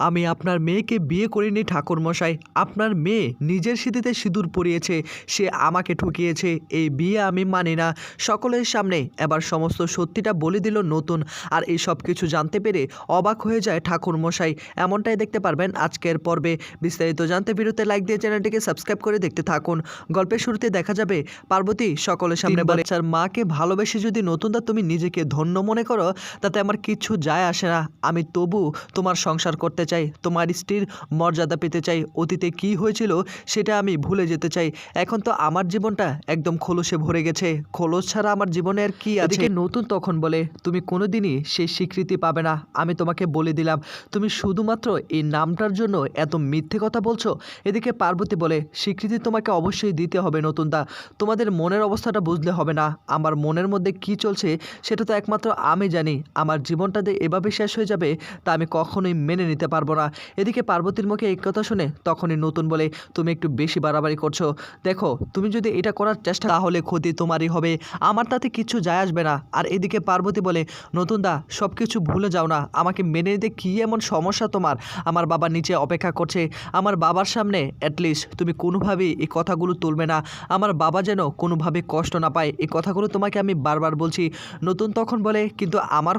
আমি আপনার মেয়েকে বিয়ে করিনি ঠাকুরমশাই। আপনার মেয়ে নিজের সিঁথিতে সিঁদুর পরিয়েছে, সে আমাকে ঠকিয়েছে। এই বিয়ে আমি মানি না। সকলের সামনে এবার সমস্ত সত্যিটা বলে দিল নতুন। আর এই সব কিছু জানতে পেরে অবাক হয়ে যায় ঠাকুরমশাই। এমনটাই দেখতে পারবেন আজকের পর্বে। বিস্তারিত জানতে ভিডিওতে লাইক দিয়ে চ্যানেলটিকে সাবস্ক্রাইব করে দেখতে থাকুন। গল্পের শুরুতে দেখা যাবে পার্বতী সকলের সামনে বলে, বাচ্চার মাকে ভালোবেসে যদি নতুনদা তুমি নিজেকে ধন্য মনে করো, তাতে আমার কিচ্ছু যায় আসে না। আমি তবু তোমার সংসার করতে চাই, তোমার স্ত্রীর মর্যাদা পেতে চাই। অতীতে কি হয়েছিল সেটা আমি ভুলে যেতে চাই। এখন তো আমার জীবনটা একদম খোলসে ভরে গেছে। খোলস ছাড়া আমার জীবনে আর কি আছে? এদিকে নতুন তখন বলে, তুমি কোনোদিনই সেই স্বীকৃতি পাবে না। আমি তোমাকে বলে দিলাম, তুমি শুধুমাত্র এই নামটার জন্য এত মিথ্যে কথা বলছো। এদিকে পার্বতী বলে, স্বীকৃতি তোমাকে অবশ্যই দিতে হবে নতুনদা। তোমাদের মনের অবস্থাটা বুঝলে হবে না। আমার মনের মধ্যে কি চলছে সেটা তো একমাত্র আমি জানি। আমার জীবনটা যে এভাবে শেষ হয়ে যাবে তা আমি কখনোই মেনে নিতে পারবো না। এদিকে পার্বতীর মুখে এই কথা শুনে তখনই নতুন বলে, তুমি একটু বেশি বাড়াবাড়ি করছো। দেখো, তুমি যদি এটা করার চেষ্টা, তাহলে ক্ষতি তোমারই হবে, আমার তাতে কিছু যায় আসবে না। আর এদিকে পার্বতী বলে, নতুনদা সব কিছু ভুলে যাও না। আমাকে মেনে নিতে কী এমন সমস্যা তোমার? আমার বাবা নিচে অপেক্ষা করছে। আমার বাবার সামনে অ্যাটলিস্ট তুমি কোনোভাবেই এই কথাগুলো তুলবে না। আমার বাবা যেন কোনোভাবে কষ্ট না পায়, এই কথাগুলো তোমাকে আমি বারবার বলছি। নতুন তখন বলে, কিন্তু আমার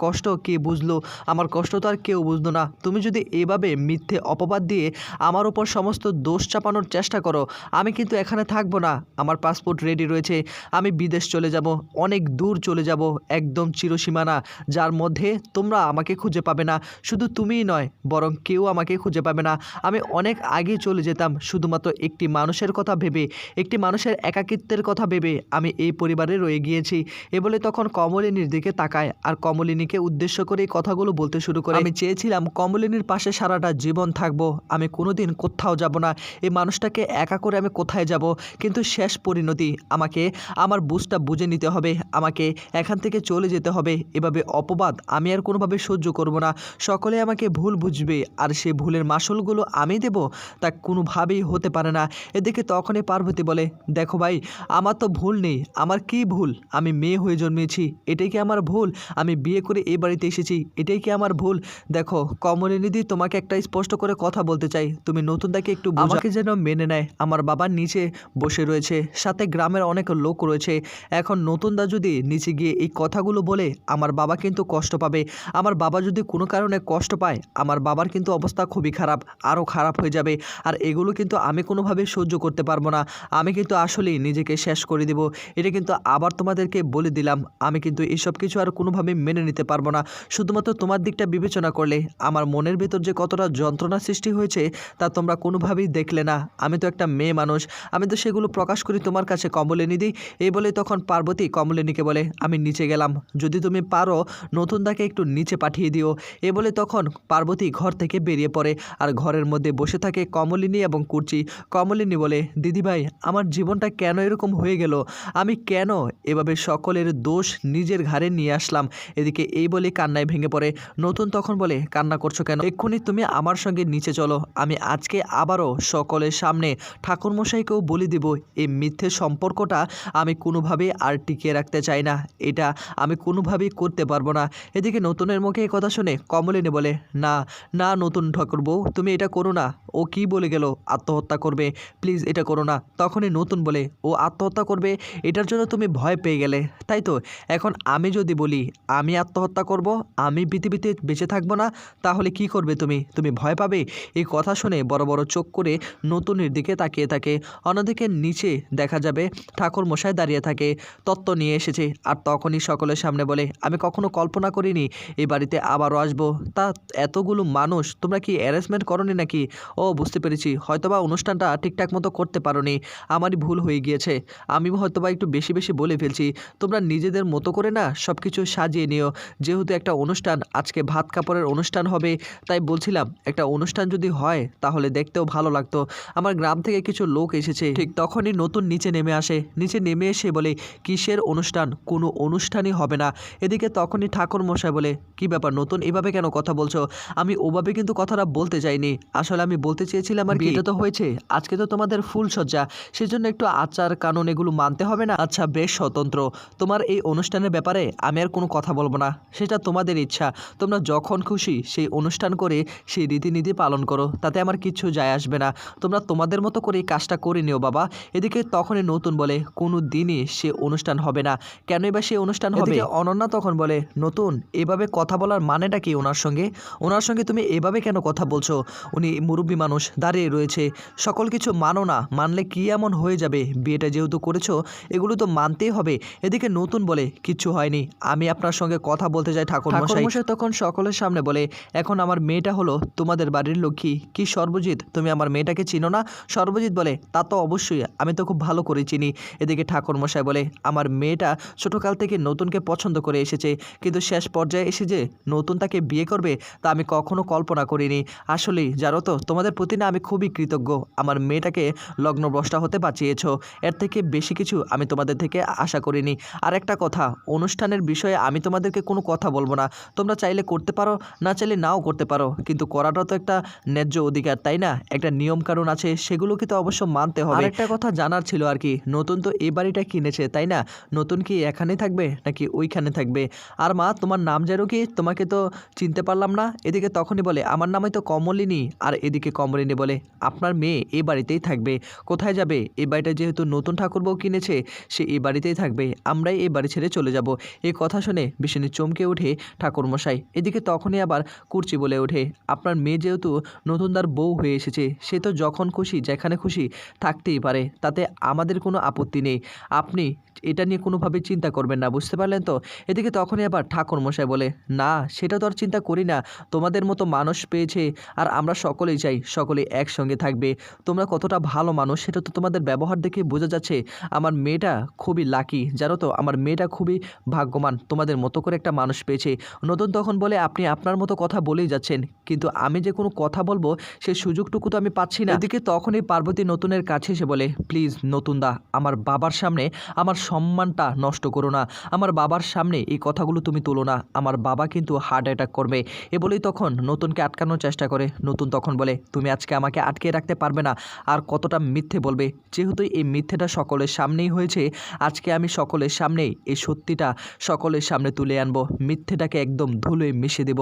কষ্ট কে বুঝলো? আমার কষ্ট তো আর কেউ বুঝলো না। তুমি যদি এভাবে মিথ্যে অপবাদ দিয়ে আমার ওপর সমস্ত দোষ চাপানোর চেষ্টা করো, আমি কিন্তু এখানে থাকবো না। আমার পাসপোর্ট রেডি রয়েছে, আমি বিদেশ চলে যাব, অনেক দূর চলে যাব, একদম চিরসীমানা, যার মধ্যে তোমরা আমাকে খুঁজে পাবে না। শুধু তুমিই নয়, বরং কেউ আমাকে খুঁজে পাবে না। আমি অনেক আগে চলে যেতাম শুধুমাত্র একটি মানুষের কথা ভেবে, একটি মানুষের একাকিত্বের কথা ভেবে আমি এই পরিবারে রয়ে গিয়েছি। এ বলে তখন কমলিনীর দিকে তাকায় আর কমলিনীকে উদ্দেশ্য করে এই কথাগুলো বলতে শুরু করে, আমি চেয়েছিলাম কমলিনীর পাশে সারাটা জীবন থাকবো, আমি কোনোদিন কোথাও যাব না। এই মানুষটাকে একা করে আমি কোথায় যাব? কিন্তু শেষ পরিণতি, আমাকে আমার বুঝটা বুঝে নিতে হবে, আমাকে এখান থেকে চলে যেতে হবে। এভাবে অপবাদ আমি আর কোনোভাবে সহ্য করব না। সকলে আমাকে ভুল বুঝবে আর সেই ভুলের মাসুলগুলো আমি দেব, তা কোনোভাবেই হতে পারে না। এদিকে তখনই পার্বতী বলে, দেখো ভাই, আমার তো ভুল নেই। আমার কি ভুল? আমি মেয়ে হয়ে জন্মেছি, এটাই কি আমার ভুল? আমি বিয়ে করে এই বাড়িতে এসেছি, এটাই কি আমার ভুল? দেখো কমলিনীদি, তোমাকে একটা স্পষ্ট করে কথা বলতে চাই, তুমি নতুনদাকে একটু আমাকে যেন মেনে নেয়। আমার বাবার নিচে বসে রয়েছে, সাথে গ্রামের অনেক লোক রয়েছে। এখন নতুনদা যদি নিচে গিয়ে এই কথাগুলো বলে, আমার বাবা কিন্তু কষ্ট পাবে। আমার বাবা যদি কোনো কারণে কষ্ট পায়, আমার বাবার কিন্তু অবস্থা খুবই খারাপ, আরও খারাপ হয়ে যাবে। আর এগুলো কিন্তু আমি কোনোভাবে সহ্য করতে পারবো না। আমি কিন্তু আসলেই নিজেকে শেষ করে দেব। এটা কিন্তু আবার তোমাদেরকে বলে দিলাম, আমি কিন্তু এসব কিছু আর কোনোভাবে মেনে নিতে পারবো না। শুধুমাত্র তোমার দিকটা বিবেচনা করলে আমার মনের ভেতর যে কতটা যন্ত্রণা সৃষ্টি হয়েছে তা তোমরা কোনোভাবেই দেখলে না। আমি তো একটা মেয়ে মানুষ, আমি তো সেগুলো প্রকাশ করি তোমার কাছে কমলিনীদি। এই বলে তখন পার্বতী কমলিনীকে বলে, আমি নিচে গেলাম, যদি তুমি পারো নতুনদাকে একটু নিচে পাঠিয়ে দিও। এ বলে তখন পার্বতী ঘর থেকে বেরিয়ে পড়ে আর ঘরের মধ্যে বসে থাকে কমলিনী এবং কুর্চি। কমলিনী বলে, দিদিভাই, আমার জীবনটা কেন এরকম হয়ে গেল? আমি কেন এভাবে সকলের দোষ নিজের ঘাড়ে নিয়ে আসলাম? এদিকে এই বলে কান্নায় ভেঙে পড়ে। নতুন তখন বলে, কান্না করছো কেন? এক্ষুনি তুমি আমার সঙ্গে নিচে চলো। আমি আজকে আবারও সকলের সামনে ঠাকুরমশাইকেও বলে দিব, এই মিথ্যে সম্পর্কটা আমি কোনোভাবেই আর টিকিয়ে রাখতে চাই না। এটা আমি কোনোভাবেই করতে পারবো না। এদিকে নতুনের মুখে এই কথা শুনে কমলিনী বলে, না না নতুন ঠাকুরবউ, তুমি এটা করো না। ও কি বলে গেল আত্মহত্যা করবে? প্লিজ এটা করো না। তখনই নতুন বলে, ও আত্মহত্যা করবে এটার জন্য তুমি ভয় পেয়ে গেলে, তাই তো? এখন আমি যদি বলি আমি আত্মহত্যা করব, আমি পৃথিবীতে বেঁচে থাকবো না, তাহলে কি করবে তুমি? তুমি ভয় পাবে? এই কথা শুনে বড় বড় চোখ করে নতুনের দিকে তাকিয়ে থাকে। অন্যদিকে নিচে দেখা যাবে ঠাকুর মশাই দাঁড়িয়ে থাকে, তত্ত্ব নিয়ে এসেছে। আর তখনই সকলের সামনে বলে, আমি কখনো কল্পনা করিনি এই বাড়িতে আবারও আসবো। তা এতগুলো মানুষ, তোমরা কি অ্যারেঞ্জমেন্ট করোনি নাকি? ও বুঝতে পেরেছি, হয়তোবা অনুষ্ঠানটা ঠিকঠাক মতো করতে পারোনি, আমারই ভুল হয়ে গিয়েছে। আমি হয়তোবা একটু বেশি বেশি বলে ফেলছি। তোমরা নিজেদের মতো করে না সব কিছু সাজিয়ে নিও। যেহেতু একটা অনুষ্ঠান, আজকে ভাত কাপড়ের অনুষ্ঠান হবে, তাই বলছিলাম একটা অনুষ্ঠান যদি হয় তাহলে দেখতেও ভালো লাগতো। আমার গ্রাম থেকে কিছু লোক এসেছে। ঠিক তখনই নতুন নিচে নেমে আসে। নিচে নেমে এসে বলে, কিসের অনুষ্ঠান? কোনো অনুষ্ঠানই হবে না। এদিকে তখনই ঠাকুর মশাই বলে, কি ব্যাপার নতুন, এভাবে কেন কথা বলছো? আমি ওভাবে কিন্তু কথাটা বলতে চাইনি। আসলে আমি বলতে বলতে চেয়েছিলাম আর কি, এটা তো হয়েছে, আজকে তো তোমাদের ফুল সজ্জা, সেজন্য একটু আচার কানুন এগুলো মানতে হবে না? আচ্ছা বেশ স্বতন্ত্র, তোমার এই অনুষ্ঠানের ব্যাপারে আমি আর কোনো কথা বলবো না, সেটা তোমাদের ইচ্ছা, তোমরা যখন খুশি সেই অনুষ্ঠান করে সেই রীতিনীতি পালন করো, তাতে আমার কিচ্ছু যায় আসবে না, তোমরা তোমাদের মতো করে এই কাজটা করে নিও বাবা। এদিকে তখনই নতুন বলে কোনো দিনই সে অনুষ্ঠান হবে না, কেনই বা সে অনুষ্ঠান হবে? এদিকে অনন্যা তখন বলে নতুন এভাবে কথা বলার মানেটা কি ওনার সঙ্গে তুমি এভাবে কেন কথা বলছো? উনি মুরব্বী মানুষ দাঁড়িয়ে রয়েছে, সকল কিছু মানো না, মানলে কি এমন হয়ে যাবে? বিয়েটা যেহেতু করেছো এগুলো তো মানতেই হবে। এদিকে নতুন বলে কিচ্ছু হয়নি, আমি আপনার সঙ্গে কথা বলতে চাই ঠাকুরমশাই। তখন সকলের সামনে বলে এখন আমার মেয়েটা হলো তোমাদের বাড়ির লক্ষ্মী। কি সর্বজিৎ, তুমি আমার মেয়েটাকে চিনো না? সর্বজিৎ বলে তা তো অবশ্যই, আমি তো খুব ভালো করে চিনি। এদিকে ঠাকুরমশাই বলে আমার মেয়েটা ছোটোকাল থেকে নতুনকে পছন্দ করে এসেছে, কিন্তু শেষ পর্যায়ে এসে যে নতুন তাকে বিয়ে করবে তা আমি কখনো কল্পনা করিনি। আসলেই জানো তো তোমাদের প্রতি না আমি খুবই কৃতজ্ঞ, আমার মেয়েটাকে লগ্নভ্রষ্টা হতে বাঁচিয়েছো, এর থেকে বেশি কিছু আমি তোমাদের থেকে আশা করিনি। আর একটা কথা, অনুষ্ঠানের বিষয়ে আমি তোমাদেরকে কোনো কথা বলবো না, তোমরা চাইলে করতে পারো, না চাইলে নাও করতে পারো, কিন্তু করাটা তো একটা ন্যায্য অধিকার তাই না? একটা নিয়ম কানুন আছে, সেগুলোকে তো অবশ্য মানতে হবে। আর একটা কথা জানার ছিল আর কি, নতুন তো এই বাড়িটা কিনেছে তাই না? নতুন কি এখানেই থাকবে নাকি ওইখানে থাকবে? আর মা তোমার নাম যেন কি, তোমাকে তো চিনতে পারলাম না। এদিকে তখনই বলে আমার নামই তো কমলিনী। আর এদিকে কমলিনী বলে আপনার মেয়ে এই বাড়িতেই থাকবে, কোথায় যাবে? এই বাড়িটা যেহেতু নতুন ঠাকুরবউ কিনেছে, সে এই বাড়িতেই থাকবে, আমরাই এই বাড়ি ছেড়ে চলে যাব। এই কথা শুনে ভীষণ চমকে ওঠে ঠাকুরমশাই। এদিকে তখনই আবার কুর্চি বলে ওঠে আপনার মেয়ে যেহেতু নতুনদার বউ হয়ে এসেছে, সে তো যখন খুশি যেখানে খুশি থাকতেই পারে, তাতে আমাদের কোনো আপত্তি নেই, আপনি এটা নিয়ে কোনোভাবে চিন্তা করবেন না, বুঝতে পারলেন তো? এদিকে তখনই আবার ঠাকুরমশাই বলে না সেটা তো আর চিন্তা করি না, তোমাদের মতো মানুষ পেয়েছে, আর আমরা সকলেই চাই সকলেই একসঙ্গে থাকবে। তোমরা কতটা ভালো মানুষ সেটা তো তোমাদের ব্যবহার দেখে বোঝা যাচ্ছে। আমার মেয়েটা খুবই লাকি, জানো তো, আমার মেয়েটা খুবই ভাগ্যবান, তোমাদের মতো করে একটা মানুষ পেয়েছে। নতুন তখন বলে আপনি আপনার মতো কথা বলেই যাচ্ছেন, কিন্তু আমি যে কোনো কথা বলবো সেই সুযোগটুকু তো আমি পাচ্ছি না। এদিকে তখনই পার্বতী নতুনের কাছে এসে বলে প্লিজ নতুনদা, আমার বাবার সামনে আমার সম্মানটা নষ্ট করো না, আমার বাবার সামনে এই কথাগুলো তুমি তোলো না, আমার বাবা কিন্তু হার্ট অ্যাটাক করবে। এ বলেই তখন নতুনকে আটকানোর চেষ্টা করে। নতুন তখন বলে তুমি আজকে আমাকে আটকে রাখতে পারবে না, আর কতটা মিথ্যে বলবে? যেহেতু এই মিথ্যেটা সকলের সামনেই হয়েছে, আজকে আমি সকলের সামনেই এই সত্যিটা সকলের সামনে তুলে আনবো, মিথ্যেটাকে একদম ধুলোয় মিশে দেব।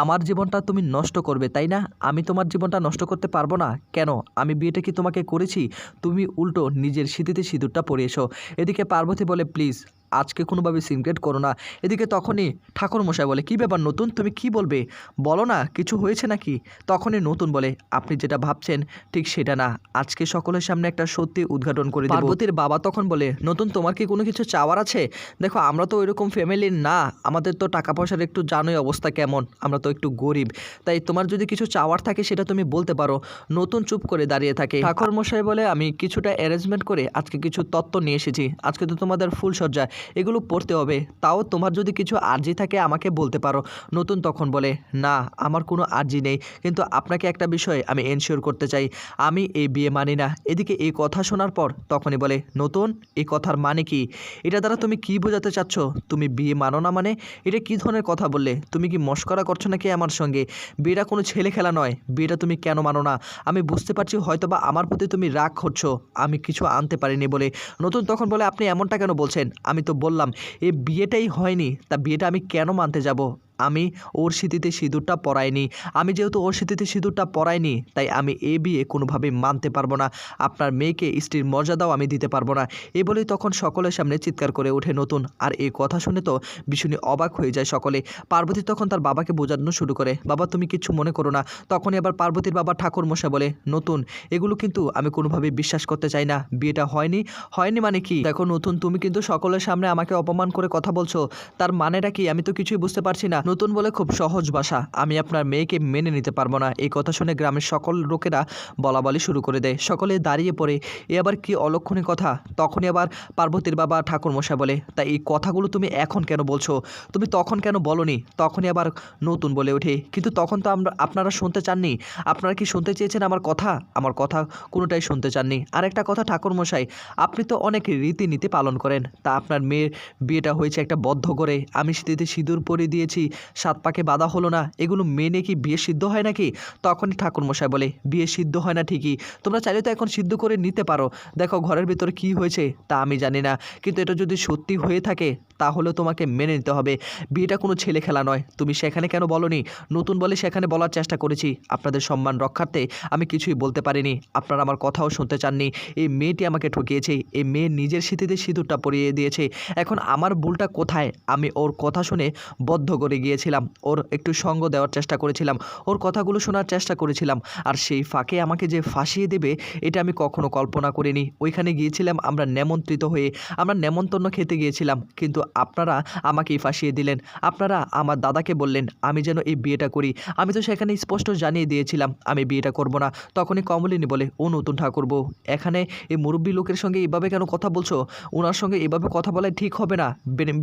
আমার জীবনটা তুমি নষ্ট করবে তাই না? আমি তোমার জীবনটা নষ্ট করতে পারবো না কেন? আমি বিয়েটা কি তোমাকে করেছি? তুমি উল্টো নিজের স্মৃতিতে সিঁদুরটা পরিয়েছো। এদিকে পার্বতী বলে প্লিজ আজকে কোনোভাবে সিনক্রেট করো না। এদিকে তখনই ঠাকুরমশাই বলে কী ব্যাপার নতুন, তুমি কি বলবে বলো না, কিছু হয়েছে নাকি? তখনই নতুন বলে আপনি যেটা ভাবছেন ঠিক সেটা না, আজকে সকলের সামনে একটা সত্যি উদ্ঘাটন করে দেব। পার্বতীর বাবা তখন বলে নতুন তোমার কি কোনো কিছু চাওয়ার আছে? দেখো আমরা তো ওইরকম ফ্যামিলির না, আমাদের তো টাকা পয়সার একটু জানোই অবস্থা কেমন, আমরা তো একটু গরিব, তাই তোমার যদি কিছু চাওয়ার থাকে সেটা তুমি বলতে পারো। নতুন চুপ করে দাঁড়িয়ে থাকে। ঠাকুরমশাই বলে আমি কিছুটা অ্যারেঞ্জমেন্ট করে আজকে কিছু তত্ত্ব নিয়ে এসেছি, আজকে তো তোমাদের ফুলসজ্জা, এগুলো পড়তে হবে, তাও তোমার যদি কিছু আর্জি থাকে আমাকে বলতে পারো। নতুন তখন বলে না আমার কোনো আর্জি নেই, কিন্তু আপনাকে একটা বিষয় আমি এনশিওর করতে চাই, আমি এই বিয়ে মানি না। এদিকে এই কথা শোনার পর তখনই বলে নতুন এই কথার মানে কি? এটা দ্বারা তুমি কি বোঝাতে চাচ্ছ? তুমি বিয়ে মানো না মানে এটা কী ধরনের কথা বললে? তুমি কি মস্করা করছো নাকি আমার সঙ্গে? বিয়েটা কোনো ছেলে খেলা নয়, বিয়েটা তুমি কেন মানো না? আমি বুঝতে পারছি হয়তোবা আমার প্রতি তুমি রাগ করছো আমি কিছু আনতে পারিনি বলে। নতুন তখন বলে আপনি এমনটা কেন বলছেন? আমি তো বললাম এই বিয়েটাই হয়নি, তা বিয়েটা আমি কেন মানতে যাব? আমি ওর স্মৃতিতে সিঁদুরটা পরাইনি, আমি যেহেতু ওর স্মৃতিতে সিঁদুরটা পরাইনি তাই আমি এই বিয়ে কোনোভাবেই মানতে পারবো না, আপনার মেয়েকে স্ত্রীর মর্যাদাও আমি দিতে পারবো না। এই বলেই তখন সকলের সামনে চিৎকার করে ওঠে নতুন। আর এই কথা শুনে তো ভীষণই অবাক হয়ে যায় সকলে। পার্বতী তখন তার বাবাকে বোঝানো শুরু করে বাবা তুমি কিচ্ছু মনে করো না। তখনই আবার পার্বতীর বাবা ঠাকুরমশাই বলে নতুন এগুলো কিন্তু আমি কোনোভাবেই বিশ্বাস করতে চাই না, বিয়েটা হয়নি। হয়নি মানে কি? দেখো নতুন তুমি কিন্তু সকলের সামনে আমাকে অপমান করে কথা বলছো, তার মানেটা কি আমি তো কিছুই বুঝতে পারছি না। নতুন বলে খুব সহজ ভাষা, আমি আপনার মেয়েকে মেনে নিতে পারবো না। এই কথা শুনে গ্রামের সকল লোকেরা বলাবলি শুরু করে দেয়, সকলে দাঁড়িয়ে পড়ে এ আবার কি অলক্ষণী কথা। তখনই আবার পার্বতীর বাবা ঠাকুরমশাই বলে তাই এই কথাগুলো তুমি এখন কেন বলছো, তুমি তখন কেন বলনি? তখনই আবার নতুন বলে ওঠে কিন্তু তখন তো আপনারা শুনতে চাননি, আপনারা কি শুনতে চেয়েছেন আমার কথা? আমার কথা কোনোটাই শুনতে চাননি। আর একটা কথা ঠাকুরমশাই, আপনি তো অনেক রীতিনীতি পালন করেন, তা আপনার মেয়ের বিয়েটা হয়েছে একটা বদ্ধ করে, আমি স্মৃতিতে সিঁদুর পরিয়ে দিয়েছি, সাত পাকে বাধা হলো না, এগুলো মেনে কি বিয়ে সিদ্ধ হয় নাকি? তখনই ঠাকুরমশাই বলে, বিয়ে সিদ্ধ হয় না ঠিকই, তোমরা চাইলে তো এখন সিদ্ধ করে নিতে পারো। দেখো ঘরের ভিতরে কি হয়েছে তা আমি জানি না, কিন্তু এটা যদি সত্যি হয়ে থাকে তাহলে তোমাকে মেনে নিতে হবে। বিয়েটা কোনো ছেলে খেলা নয়। তুমি সেখানে কেন বলনি? নতুন বলে সেখানে বলার চেষ্টা করেছি, আপনাদের সম্মান রক্ষার্থে আমি কিছুই বলতে পারিনি। আপনারা আমার কথাও শুনতে চাননি। এই মেয়েটি আমাকে ঠকিয়েছে, এই মেয়ে নিজের স্মৃতিতে সিঁদুরটা পরিয়ে দিয়েছে। এখন আমার ভুলটা কোথায়? আমি ওর কথা শুনে বদ্ধ করে গিয়েছিলাম, ওর একটু সঙ্গ দেওয়ার চেষ্টা করেছিলাম, ওর কথাগুলো শোনার চেষ্টা করেছিলাম, আর সেই ফাঁকে আমাকে যে ফাঁসিয়ে দেবে এটা আমি কখনো কল্পনা করিনি। ওইখানে গিয়েছিলাম আমরা নেমন্ত্রিত হয়ে, আমরা নেমন্তন্ন খেতে গিয়েছিলাম, কিন্তু আপনারা আমাকেই ফাঁসিয়ে দিলেন। আপনারা আমার দাদাকে বললেন আমি যেন এই বিয়েটা করি। আমি তো সেখানে স্পষ্ট জানিয়ে দিয়েছিলাম আমি বিয়েটা করব না। তখনই কমলিনী বলে, ও নতুন ঠাকুরবো, এখানে এই মুরব্বী লোকের সঙ্গে এভাবে কেন কথা বলছো? ওনার সঙ্গে এভাবে কথা বলাই ঠিক হবে না।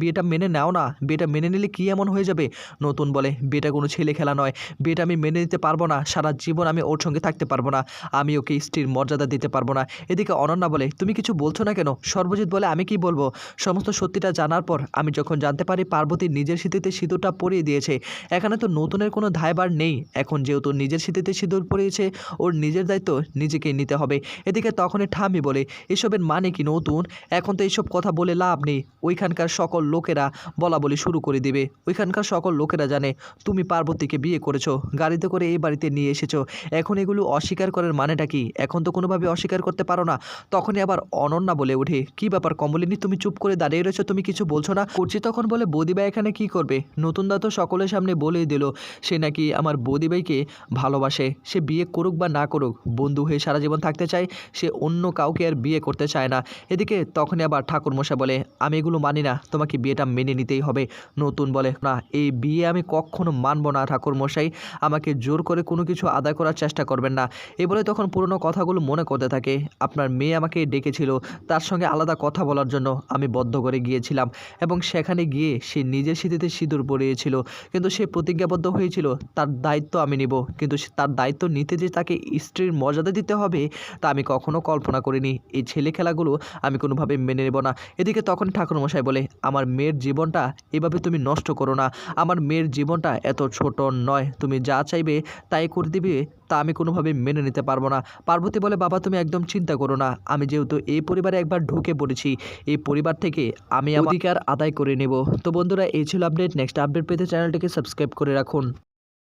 বিয়েটা মেনে নাও না, বিয়েটা মেনে নিলে কী এমন হয়ে যাবে? নতুন বলে, বিয়েটা কোনো ছেলে খেলা নয়, বিয়েটা আমি মেনে নিতে পারবো না, সারা জীবন আমি ওর সঙ্গে থাকতে পারবো না, আমি ওকে স্ত্রীর মর্যাদা দিতে পারবো না। এদিকে অনন্যা বলে, তুমি কিছু বলছো না কেন? সর্বজিৎ বলে, আমি কি বলবো? সমস্ত সত্যিটা জানার পর আমি যখন জানতে পারি পার্বতী নিজের স্মৃতিতে সিঁদুরটা পরিয়ে দিয়েছে, এখানে তো নতুনের কোনো দায়ভার নেই। এখন যেহেতু নিজের স্মৃতিতে সিঁদুর পরিয়েছে, ওর নিজের দায়িত্ব নিজেকেই নিতে হবে। এদিকে তখনই ঠামি বলে, এসবের মানে কি নতুন? এখন তো এইসব কথা বলে লাভ নেই, ওইখানকার সকল লোকেরা বলা বলি শুরু করে দিবে। ওইখানকার সকল লোকেরা জানে তুমি পার্বতীকে বিয়ে করেছো, গাড়িতে করে এই বাড়িতে নিয়ে এসেছো। এখন এগুলো অস্বীকার করার মানেটা কি? এখন তো কোনোভাবে অস্বীকার করতে পারো না। তখনই আবার অনন্যা বলে ওঠে, কি ব্যাপার কমলিনী, তুমি চুপ করে দাঁড়িয়ে রয়েছো, তুমি কিছু বলছো না? করছি তখন বলে, বৌদিভাই এখানে কি করবে? নতুন দা তো সকলের সামনে বলেই দিল সে নাকি আমার বৌদিভাইকে ভালোবাসে। সে বিয়ে করুক বা না করুক, বন্ধু হয়ে সারা জীবন থাকতে চায়, সে অন্য কাউকে আর বিয়ে করতে চায় না। এদিকে তখনই আবার ঠাকুরমশাই বলে, আমি এগুলো মানি না, তোমাকে বিয়েটা মেনে নিতেই হবে। নতুন বলে, না, এই বিয়ে আমি কখনো মানব না ঠাকুরমশাই, আমাকে জোর করে কোনো কিছু আদায় করার চেষ্টা করবেন না। এ বলে তখন পুরনো কথাগুলো মনে করতে থাকে। আপনার মেয়ে আমাকে ডেকেছিল, তার সঙ্গে আলাদা কথা বলার জন্য আমি বদ্ধ করে গিয়েছিলাম, এবং সেখানে গিয়ে সে নিজের স্মৃতিতে সিঁদুর পরিয়েছিল, কিন্তু সে প্রতিজ্ঞাবদ্ধ হয়েছিল তার দায়িত্ব আমি নিব, কিন্তু তার দায়িত্ব নিতে যে তাকে স্ত্রীর মর্যাদা দিতে হবে তা আমি কখনো কল্পনা করিনি। এই ছেলে খেলাগুলো আমি কোনোভাবে মেনে নেব না। এদিকে তখন ঠাকুরমশাই বলে, আমার মেয়ের জীবনটা এভাবে তুমি নষ্ট করো না, আমার মেয়ের জীবনটা এত ছোট নয়, তুমি যা চাইবে তাই করে দিবে, তা আমি কোনোভাবে মেনে নিতে পারবো না। পার্বতী বলে, বাবা তুমি একদম চিন্তা করো না, আমি যেহেতু এই পরিবারে একবার ঢুকে পড়েছি, এই পরিবার থেকে আমি আমার অধিকার আদায় করে নেব। তো বন্ধুরা, এই ছিল আপডেট। নেক্সট আপডেট পেতে চ্যানেলটিকে সাবস্ক্রাইব করে রাখুন।